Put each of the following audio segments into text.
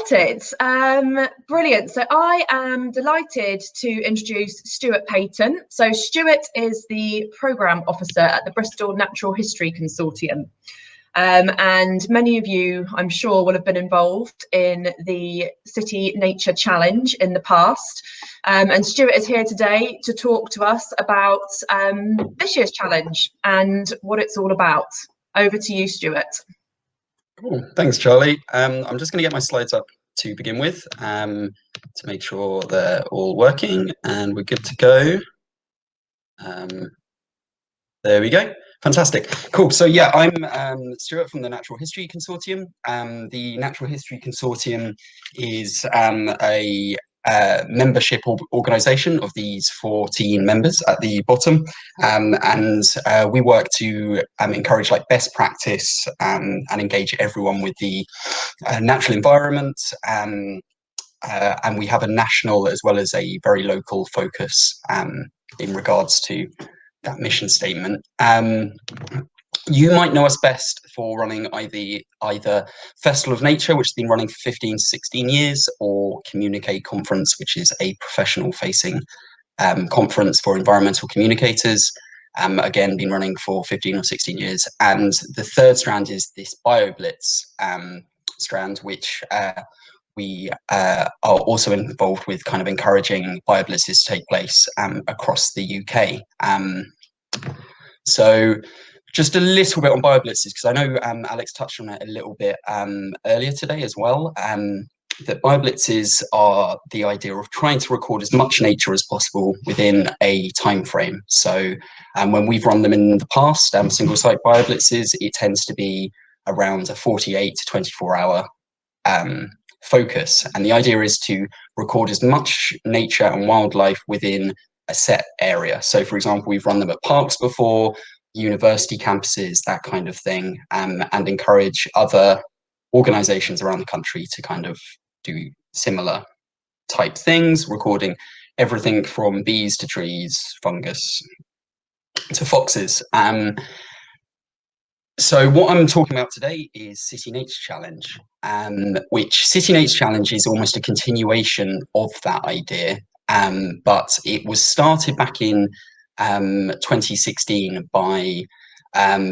started. Brilliant. So I am delighted to introduce Stuart Payton. So Stuart is the Programme Officer at the Bristol Natural History Consortium. And many of you, I'm sure, will have been involved in the City Nature Challenge in the past. And Stuart is here today to talk to us about this year's challenge and what it's all about. Over to you, Stuart. Cool. Thanks, Charlie. I'm just going to get my slides up to begin with to make sure they're all working and we're good to go. There we go. Fantastic. Cool. So yeah, I'm Stuart from the Natural History Consortium. The Natural History Consortium is a membership organisation of these 14 members at the bottom, and we work to encourage like best practice and engage everyone with the natural environment. And we have a national as well as a very local focus in regards to that mission statement. You might know us best for running either Festival of Nature, which has been running for 15 to 16 years, or Communicate Conference, which is a professional facing conference for environmental communicators. Again, been running for 15 or 16 years. And the third strand is this BioBlitz strand, which we are also involved with kind of encouraging BioBlitzes to take place across the UK. So just a little bit on BioBlitzes, because I know Alex touched on it a little bit earlier today as well, that BioBlitzes are the idea of trying to record as much nature as possible within a time frame. So when we've run them in the past, single site BioBlitzes, it tends to be around a 48 to 24 hour focus, and the idea is to record as much nature and wildlife within a set area. So for example, we've run them at parks before, university campuses, that kind of thing, and encourage other organizations around the country to kind of do similar type things, recording everything from bees to trees, fungus to foxes. So what I'm talking about today is City Nature Challenge, which City Nature Challenge is almost a continuation of that idea, but it was started back in 2016 by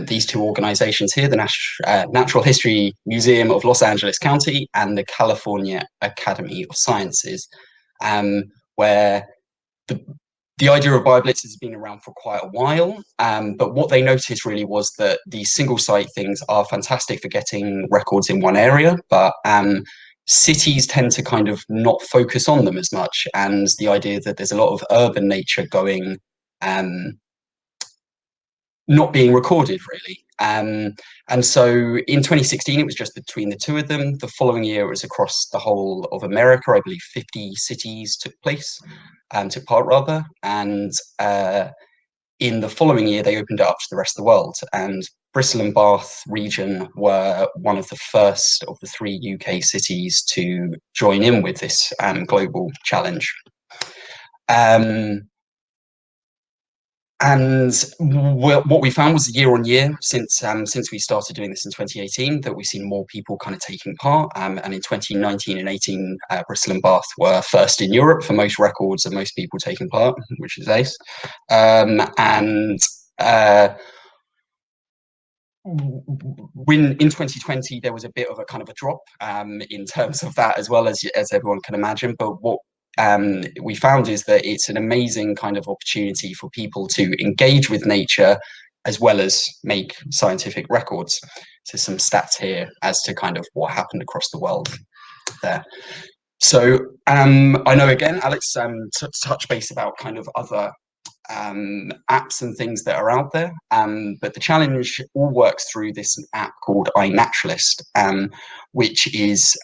these two organizations here, the Natural History Museum of Los Angeles County and the California Academy of Sciences, where the idea of BioBlitzes has been around for quite a while, but what they noticed really was that the single site things are fantastic for getting records in one area, but cities tend to kind of not focus on them as much, and the idea that there's a lot of urban nature going, not being recorded really. And so in 2016, it was just between the two of them. The following year, it was across the whole of America. I believe 50 cities took part rather. And in the following year, they opened it up to the rest of the world. And Bristol and Bath region were one of the first of the 3 UK cities to join in with this global challenge. And what we found was year on year since we started doing this in 2018 that we've seen more people kind of taking part. And in 2019 and 18, Bristol and Bath were first in Europe for most records and most people taking part, which is ace. When in 2020 there was a bit of a kind of a drop in terms of that, as well as everyone can imagine. But what we found is that it's an amazing kind of opportunity for people to engage with nature as well as make scientific records. So some stats here as to kind of what happened across the world there. So I know again, Alex touched base about kind of other apps and things that are out there, but the challenge all works through this app called iNaturalist, which is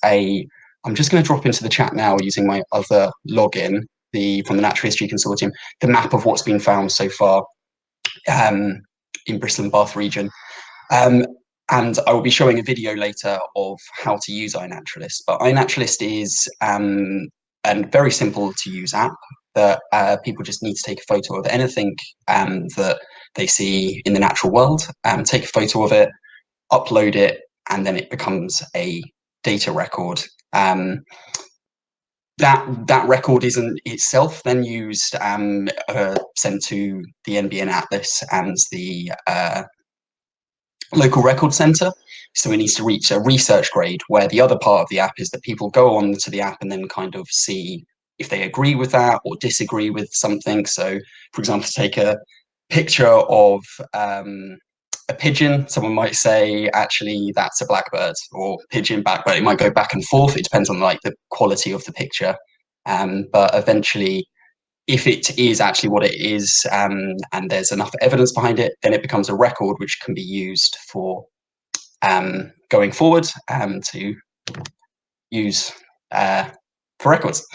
I'm just going to drop into the chat now using my other login, from the Natural History Consortium, the map of what's been found so far in Bristol and Bath region. And I will be showing a video later of how to use iNaturalist. But iNaturalist is a very simple to use app that people just need to take a photo of anything that they see in the natural world, take a photo of it, upload it, and then it becomes a data record. That record isn't itself then used, sent to the NBN Atlas and the local record center. So it needs to reach a research grade, where the other part of the app is that people go on to the app and then kind of see if they agree with that or disagree with something. So, for example, to take a picture of a pigeon, someone might say, actually, that's a blackbird, or pigeon, blackbird. It might go back and forth. It depends on like the quality of the picture. But eventually, if it is actually what it is, and there's enough evidence behind it, then it becomes a record which can be used for going forward to use for records.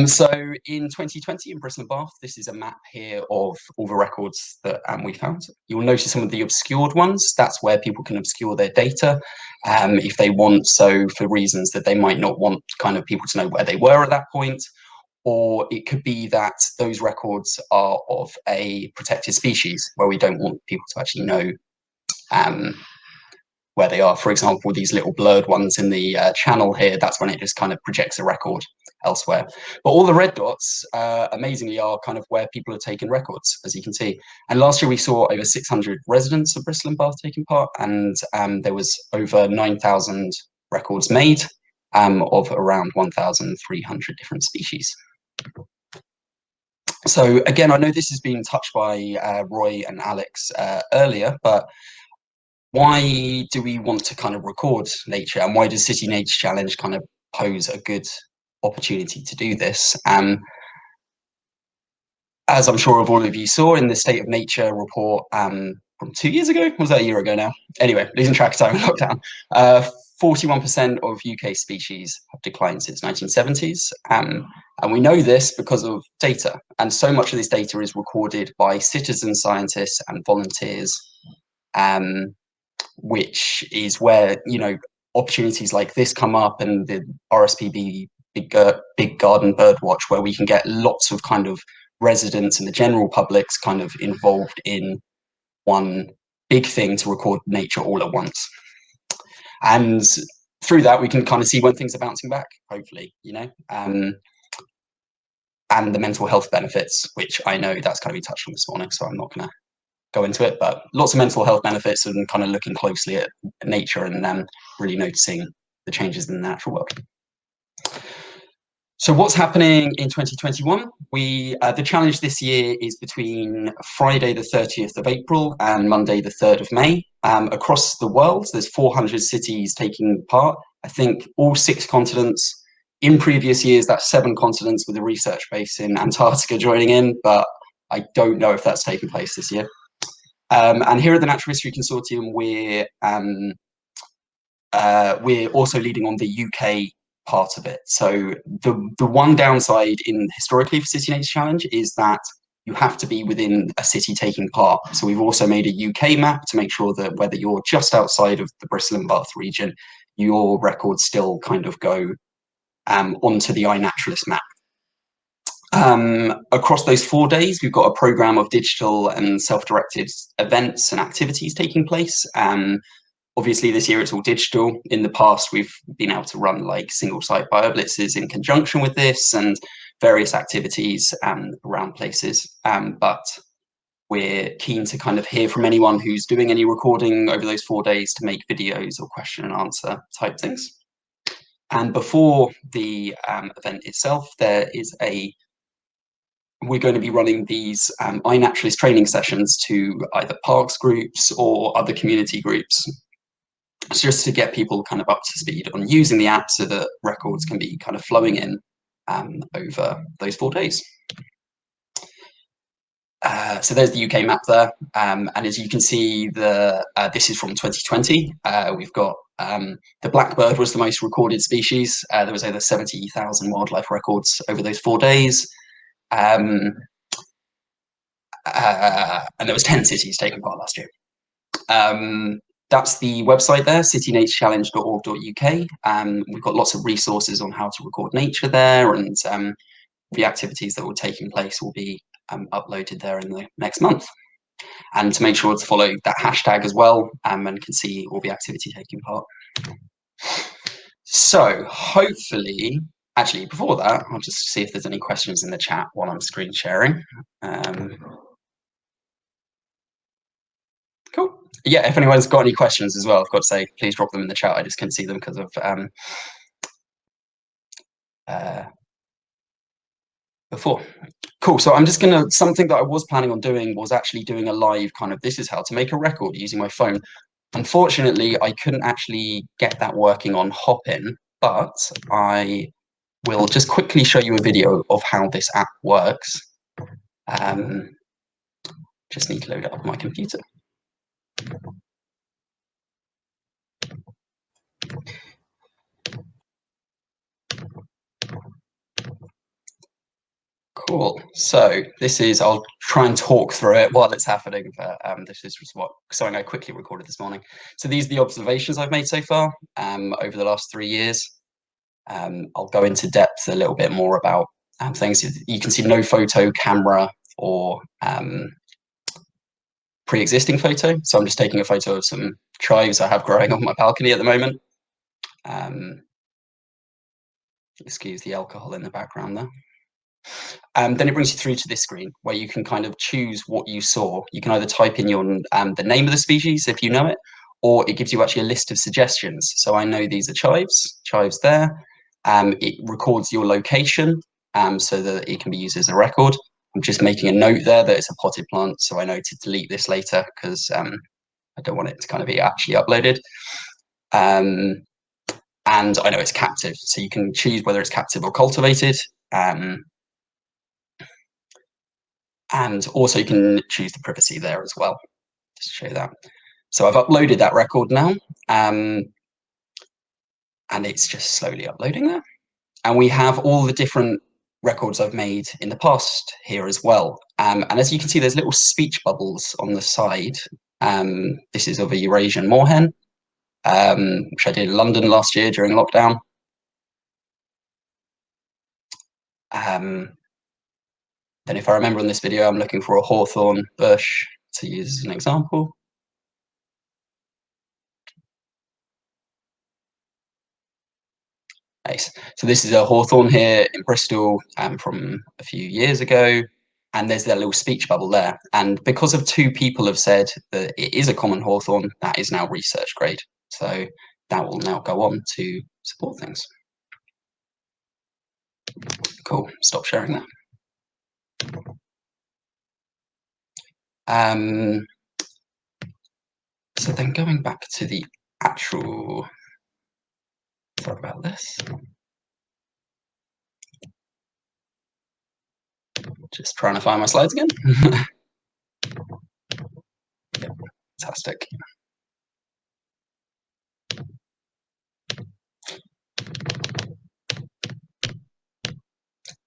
So in 2020 in Bristol and Bath, this is a map here of all the records that we found. You'll notice some of the obscured ones. That's where people can obscure their data if they want, so for reasons that they might not want kind of people to know where they were at that point. Or it could be that those records are of a protected species where we don't want people to actually know where they are. For example, these little blurred ones in the channel here, that's when it just kind of projects a record elsewhere. But all the red dots, amazingly, are kind of where people are taking records, as you can see. And last year we saw over 600 residents of Bristol and Bath taking part, and there was over 9,000 records made of around 1,300 different species. So again, I know this has been touched by Roy and Alex earlier, but why do we want to kind of record nature, and why does City Nature Challenge kind of pose a good opportunity to do this? As I'm sure of all of you saw in the State of Nature report from 2 years ago, was that a year ago now? Anyway, losing track of time in lockdown. 41% of UK species have declined since 1970s. And we know this because of data. And so much of this data is recorded by citizen scientists and volunteers, which is where, you know, opportunities like this come up, and the RSPB Big Garden Birdwatch, where we can get lots of kind of residents and the general public's kind of involved in one big thing to record nature all at once. And through that, we can kind of see when things are bouncing back, hopefully, you know, and the mental health benefits, which I know that's going to be touched on this morning, so I'm not going to go into it, but lots of mental health benefits, and kind of looking closely at nature and really noticing the changes in the natural world. So what's happening in 2021? The challenge this year is between Friday the 30th of April and Monday the 3rd of May. Across the world, there's 400 cities taking part. I think all 6 continents. In previous years, that's 7 continents with a research base in Antarctica joining in, but I don't know if that's taking place this year. And here at the Natural History Consortium, we're also leading on the UK part of it. So the one downside historically for City Nature Challenge is that you have to be within a city taking part. So we've also made a UK map to make sure that whether you're just outside of the Bristol and Bath region, your records still kind of go onto the iNaturalist map. Across those 4 days, we've got a program of digital and self-directed events and activities taking place. Obviously, this year it's all digital. In the past, we've been able to run like single site bioblitzes in conjunction with this and various activities around places. But we're keen to kind of hear from anyone who's doing any recording over those 4 days to make videos or question and answer type things. And before the event itself, we're going to be running these iNaturalist training sessions to either parks groups or other community groups, just to get people kind of up to speed on using the app so that records can be kind of flowing in over those 4 days. So there's the UK map there, and as you can see, this is from 2020. We've got the blackbird was the most recorded species. There was over 70,000 wildlife records over those 4 days. And there was 10 cities taking part last year. That's the website there, citynaturecechallenge.org.uk. We've got lots of resources on how to record nature there, and the activities that will taking place will be uploaded there in the next month. And to make sure to follow that hashtag as well, and can see all the activity taking part. So hopefully, actually before that, I'll just see if there's any questions in the chat while I'm screen sharing. Cool. Yeah, if anyone's got any questions as well, I've got to say, please drop them in the chat. I just couldn't see them because of before. Cool. So I'm just gonna, something that I was planning on doing was actually doing a live kind of, this is how to make a record using my phone. Unfortunately, I couldn't actually get that working on Hopin, but I will just quickly show you a video of how this app works. Just need to load it up on my computer. Cool. So this is, I'll try and talk through it while it's happening. But this is just something I quickly recorded this morning. So these are the observations I've made so far over the last 3 years. I'll go into depth a little bit more about things. You can see no photo, camera, or pre-existing photo. So I'm just taking a photo of some chives I have growing on my balcony at the moment. Excuse the alcohol in the background there. Then it brings you through to this screen where you can kind of choose what you saw. You can either type in your the name of the species if you know it, or it gives you actually a list of suggestions. So I know these are chives there. It records your location so that it can be used as a record. I'm just making a note there that it's a potted plant, so I know to delete this later because I don't want it to kind of be actually uploaded. And I know it's captive, so you can choose whether it's captive or cultivated. And also you can choose the privacy there as well, just to show that. So I've uploaded that record now, and it's just slowly uploading there. And we have all the different records I've made in the past here as well. And as you can see, there's little speech bubbles on the side. This is of a Eurasian moorhen, which I did in London last year during lockdown. Then if I remember in this video, I'm looking for a hawthorn bush to use as an example. Nice. So this is a hawthorn here in Bristol from a few years ago. And there's that little speech bubble there. And because of 2 people have said that it is a common hawthorn, that is now research grade. So that will now go on to support things. Cool. Stop sharing that. So then going back to the actual, sorry about this. Just trying to find my slides again. Yep, fantastic.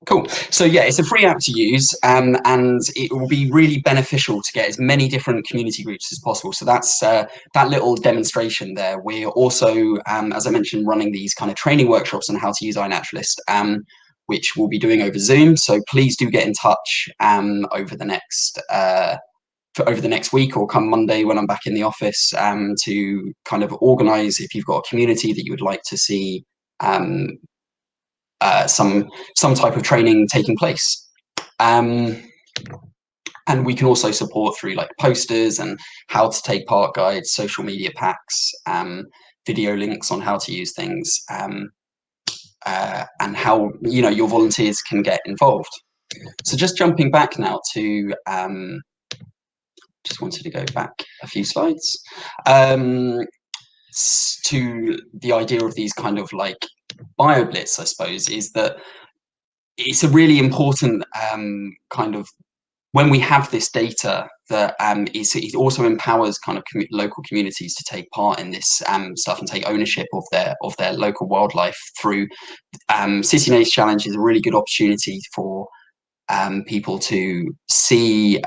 Cool. So yeah, it's a free app to use, and it will be really beneficial to get as many different community groups as possible. So that's that little demonstration there. We're also, as I mentioned, running these kind of training workshops on how to use iNaturalist, which we'll be doing over Zoom. So please do get in touch over the next week or come Monday when I'm back in the office to kind of organise if you've got a community that you would like to see some type of training taking place. And we can also support through like posters and how to take part guides, social media packs, video links on how to use things, and how your volunteers can get involved. So just jumping back now to just wanted to go back a few slides to the idea of these kind of like BioBlitz, I suppose, is that it's a really important kind of, when we have this data, that it also empowers kind of local communities to take part in this stuff and take ownership of their local wildlife through City Nature Challenge is a really good opportunity for people to see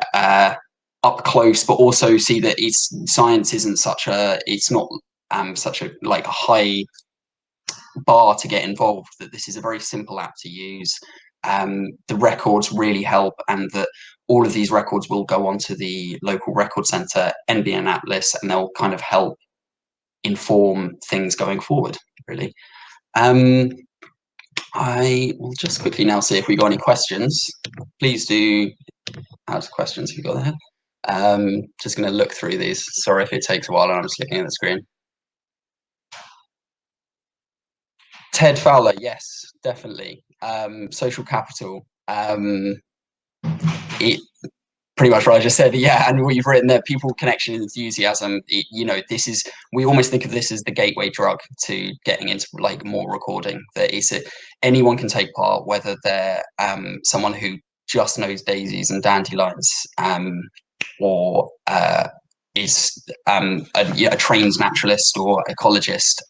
up close, but also see that science isn't it's not such a like a high bar to get involved, that this is a very simple app to use. The records really help, and that all of these records will go onto the local record centre, NBN Atlas, and they'll kind of help inform things going forward, really. I will just quickly now see if we got any questions. Please do ask questions if you got there. Just going to look through these. Sorry if it takes a while and I'm just looking at the screen. Ted Fowler, yes, definitely. Social capital. It pretty much what I just said. Yeah, and what you've written there, people, connection, enthusiasm. This is, we almost think of this as the gateway drug to getting into like more recording. That is, anyone can take part, whether they're someone who just knows daisies and dandelions, or is a trained naturalist or ecologist.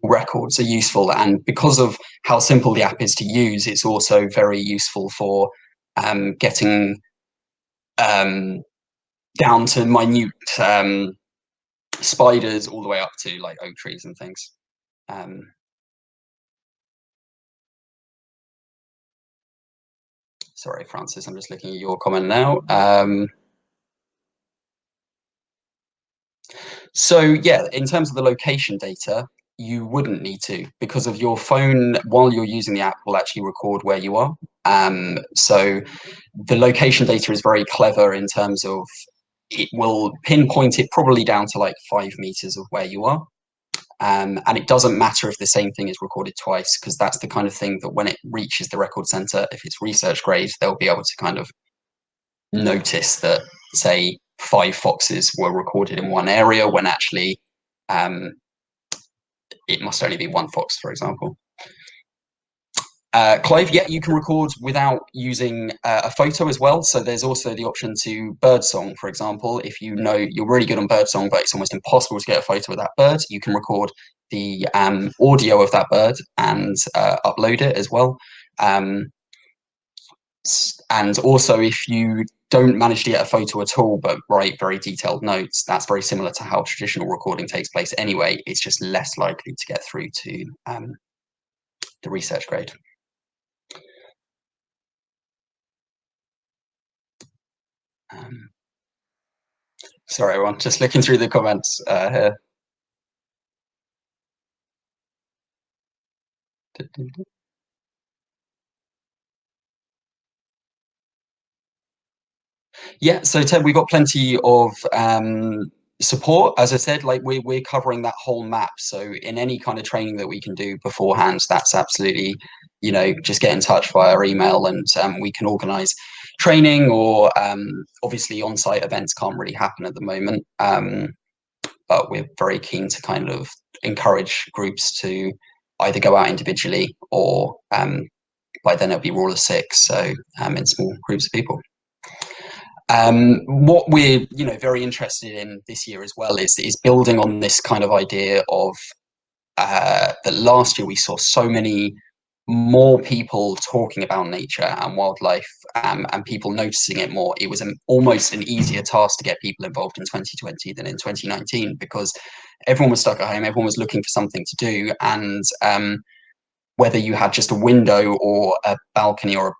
Records are useful, and because of how simple the app is to use, it's also very useful for getting down to minute spiders all the way up to like oak trees and things. Sorry, Francis, I'm just looking at your comment now. So yeah, in terms of the location data, you wouldn't need to, because of your phone, while you're using the app, will actually record where you are. So the location data is very clever in terms of it will pinpoint it probably down to like 5 meters of where you are. And it doesn't matter if the same thing is recorded twice, because that's the kind of thing that when it reaches the record center, if it's research grade, they'll be able to kind of notice that, say, 5 foxes were recorded in one area when actually it must only be 1 fox, for example. Clive, yeah, you can record without using a photo as well. So there's also the option to birdsong, for example. If you know you're really good on birdsong, but it's almost impossible to get a photo of that bird, you can record the audio of that bird and upload it as well. And also, if you don't manage to get a photo at all, but write very detailed notes, that's very similar to how traditional recording takes place anyway. It's just less likely to get through to the research grade. Sorry, everyone, just looking through the comments here. Yeah, so Ted, we've got plenty of support. As I said, like we're covering that whole map. So in any kind of training that we can do beforehand, that's absolutely, just get in touch via email, and we can organize training, or obviously on-site events can't really happen at the moment. But we're very keen to kind of encourage groups to either go out individually, or by then it'll be rule of 6, so in small groups of people. What we're very interested in this year as well is building on this kind of idea of that last year we saw so many more people talking about nature and wildlife, and people noticing it more. It was almost an easier task to get people involved in 2020 than in 2019, because everyone was stuck at home, everyone was looking for something to do, and whether you had just a window or a balcony or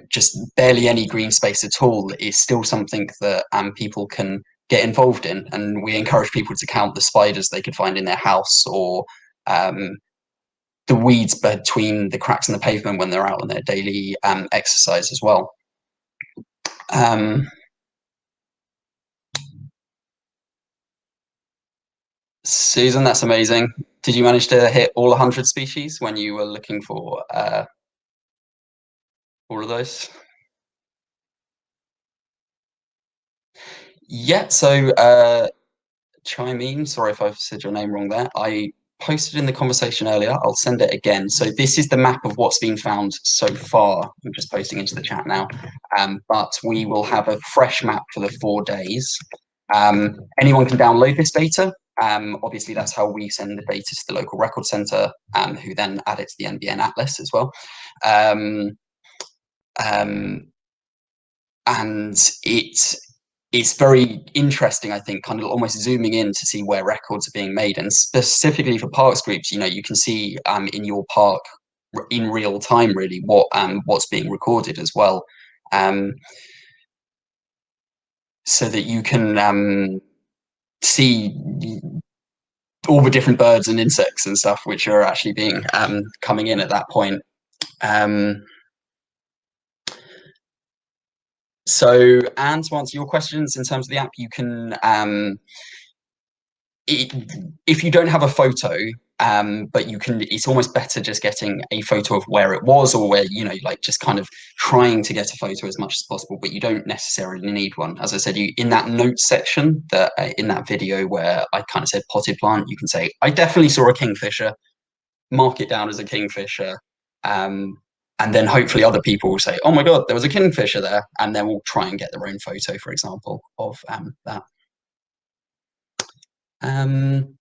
just barely any green space at all, is still something that people can get involved in. And we encourage people to count the spiders they could find in their house, or the weeds between the cracks in the pavement when they're out on their daily exercise as well. Susan, that's amazing. Did you manage to hit all 100 species when you were looking for all of those? Yeah, so Chimene, sorry if I've said your name wrong there. I posted in the conversation earlier, I'll send it again. So this is the map of what's been found so far. I'm just posting into the chat now. But we will have a fresh map for the 4 days. Anyone can download this data. Obviously, that's how we send the data to the local record centre, who then add it to the NBN Atlas as well. And it's very interesting, I think, kind of almost zooming in to see where records are being made. And specifically for parks groups, you can see in your park in real time, really, what's being recorded as well. So that you can see all the different birds and insects and stuff which are actually being coming in at that point. So, and to answer your questions in terms of the app, you can if you don't have a photo, but you can, it's almost better just getting a photo of where it was, or where, you know, like just kind of trying to get a photo as much as possible, but you don't necessarily need one. As I said, you in that notes section, that in that video where I kind of said potted plant, you can say, I definitely saw a kingfisher, mark it down as a kingfisher. And then hopefully other people will say, oh my God, there was a kingfisher there. And then we'll try and get their own photo, for example, of that. And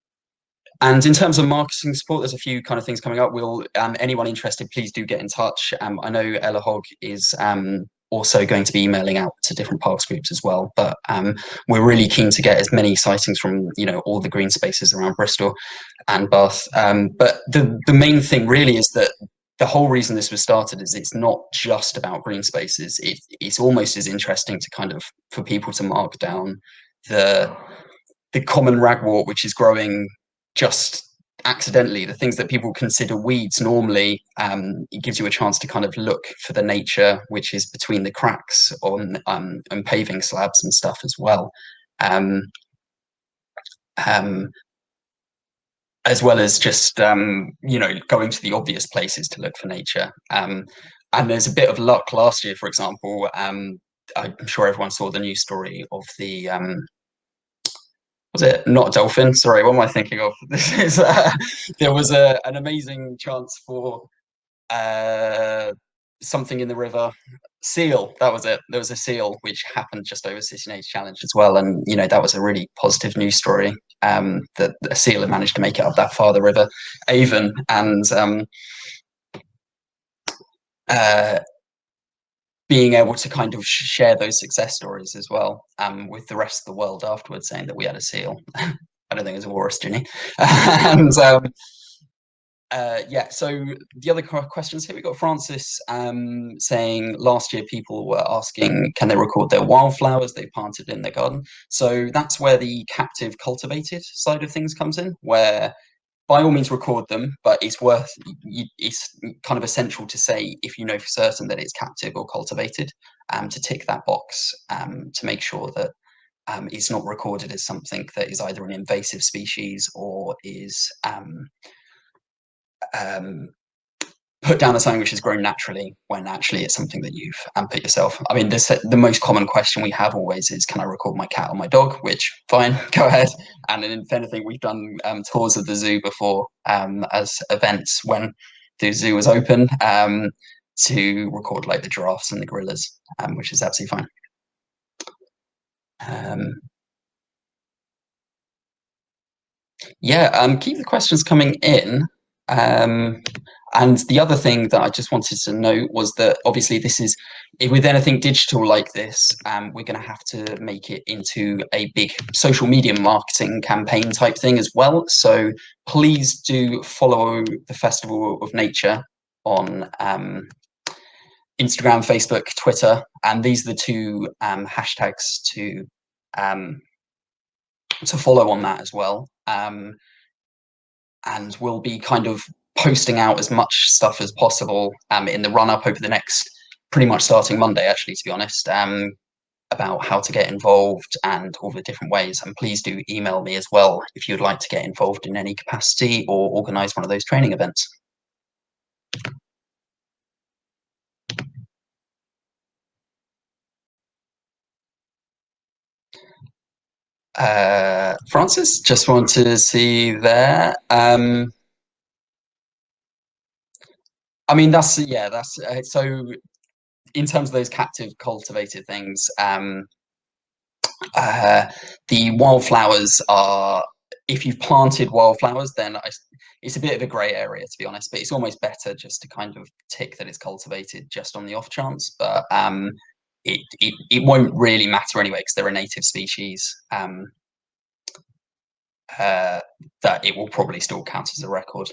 in terms of marketing support, there's a few kind of things coming up. We'll anyone interested, please do get in touch. I know Ella Hogg is also going to be emailing out to different parks groups as well. But we're really keen to get as many sightings from, you know, all the green spaces around Bristol and Bath. But the main thing really is that the whole reason this was started is it's not just about green spaces. It's almost as interesting to kind of for people to mark down the common ragwort, which is growing just accidentally, the things that people consider weeds normally. It gives you a chance to kind of look for the nature which is between the cracks on paving slabs and stuff as well, as well as just you know, going to the obvious places to look for nature. And there's a bit of luck last year, for example. I'm sure everyone saw the news story of the was it not a dolphin? Sorry, what am I thinking of? This is there was an amazing chance for something in the river. Seal, that was it. There was a seal which happened just over City Nature Challenge as well, and you know, that was a really positive news story. That a seal had managed to make it up that far the river Avon, and being able to kind of share those success stories as well with the rest of the world afterwards, saying that we had a seal. I don't think it was a walrus, Ginny. And yeah, so the other questions here, we got Francis saying last year people were asking, can they record their wildflowers they planted in their garden? So that's where the captive cultivated side of things comes in, where by all means record them, but it's kind of essential to say, if you know for certain that it's captive or cultivated, to tick that box to make sure that it's not recorded as something that is either an invasive species or is put down as something which has grown naturally, when actually it's something that you've put yourself. I mean, the most common question we have always is, can I record my cat or my dog? Which, fine, go ahead. And then if anything, we've done tours of the zoo before as events when the zoo was open, to record like the giraffes and the gorillas, which is absolutely fine. Yeah, keep the questions coming in. And the other thing that I just wanted to note was that obviously this is, with anything digital like this, we're going to have to make it into a big social media marketing campaign type thing as well. So please do follow the Festival of Nature on Instagram, Facebook, Twitter, and these are the two hashtags to follow on that as well. And we'll be kind of posting out as much stuff as possible in the run up over the next, pretty much starting Monday, actually, to be honest, about how to get involved and all the different ways. And please do email me as well if you'd like to get involved in any capacity or organize one of those training events. Francis, just want to see there. I mean, that's so in terms of those captive cultivated things, the wildflowers are, if you've planted wildflowers, then it's a bit of a grey area, to be honest, but it's almost better just to kind of tick that it's cultivated just on the off chance. But it won't really matter anyway, because they're a native species, that it will probably still count as a record.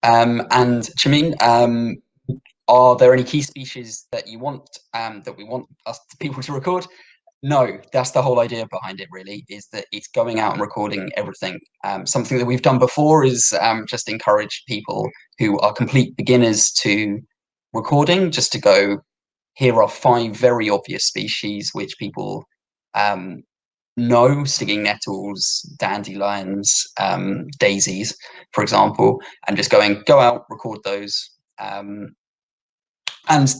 And Chamin, are there any key species that you want, that we want us people to record? No, that's the whole idea behind it, really, is that it's going out and recording everything. Something that we've done before is just encourage people who are complete beginners to recording, just to go, here are 5 very obvious species which people know, stinging nettles, dandelions, daisies, for example, and just go out, record those. And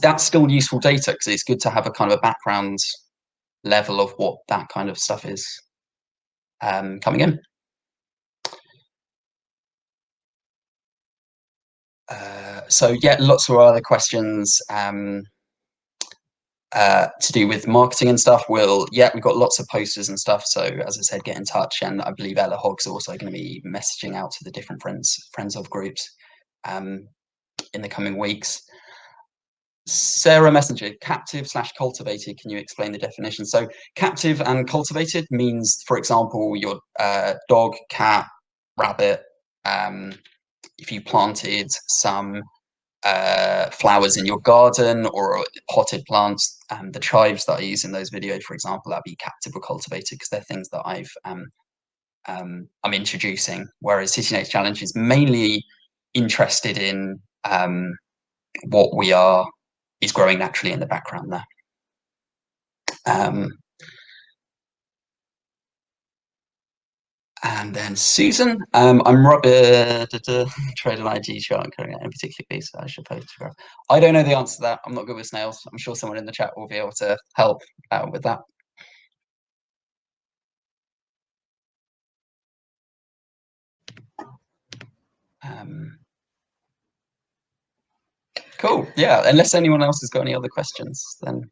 that's still useful data because it's good to have a kind of a background level of what that kind of stuff is coming in. So yeah, lots of other questions to do with marketing and stuff. We've got lots of posters and stuff. So as I said, get in touch, and I believe Ella Hogg's also going to be messaging out to the different friends of groups in the coming weeks. Sarah Messenger, captive/cultivated. Can you explain the definition? So captive and cultivated means, for example, your dog, cat, rabbit. If you planted some flowers in your garden or potted plants, the chives that I use in those videos, for example, that'd be captive or cultivated because they're things that I'm introducing. Whereas City Next Challenge is mainly interested in what is growing naturally in the background there. And then Susan, I'm Robert, trade an IG chart and any particular piece I should photograph. I don't know the answer to that. I'm not good with snails. I'm sure someone in the chat will be able to help with that. Cool. Yeah. Unless anyone else has got any other questions, then